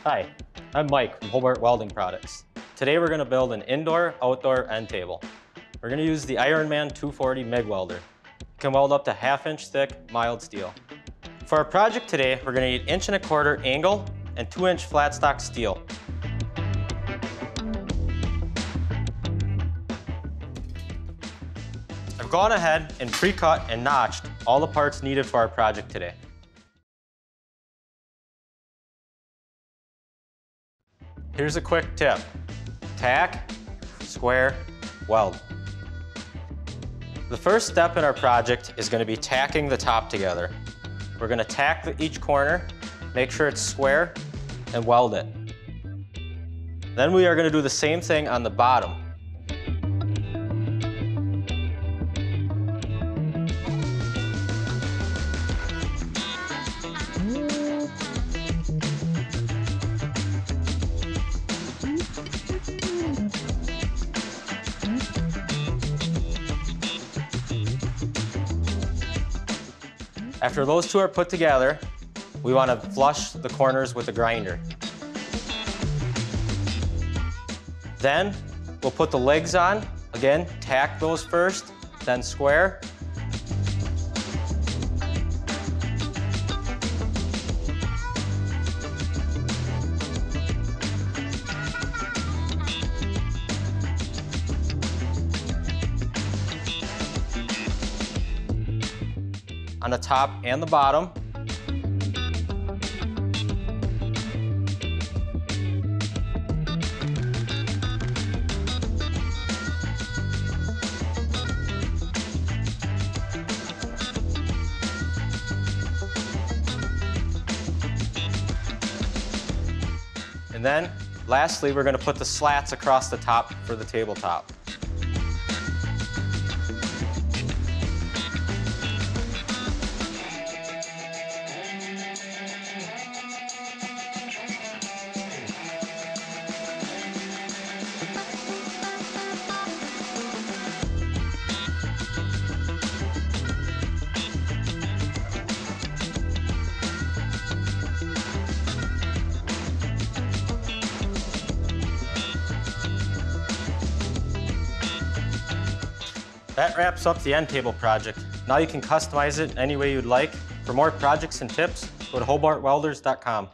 Hi, I'm Mike from Hobart Welding Products. Today we're going to build an indoor-outdoor end table. We're going to use the IronMan 240 MIG welder. It can weld up to 1/2 inch thick mild steel. For our project today, we're going to need 1 1/4 inch angle and 2 inch flat stock steel. I've gone ahead and pre-cut and notched all the parts needed for our project today. Here's a quick tip: tack, square, weld. The first step in our project is going to be tacking the top together. We're going to tack each corner, make sure it's square, and weld it. Then we are going to do the same thing on the bottom. After those two are put together, we want to flush the corners with a grinder. Then we'll put the legs on. Again, tack those first, then square. On the top and the bottom. And then, lastly, we're going to put the slats across the top for the tabletop. That wraps up the end table project. Now you can customize it any way you'd like. For more projects and tips, go to hobartwelders.com.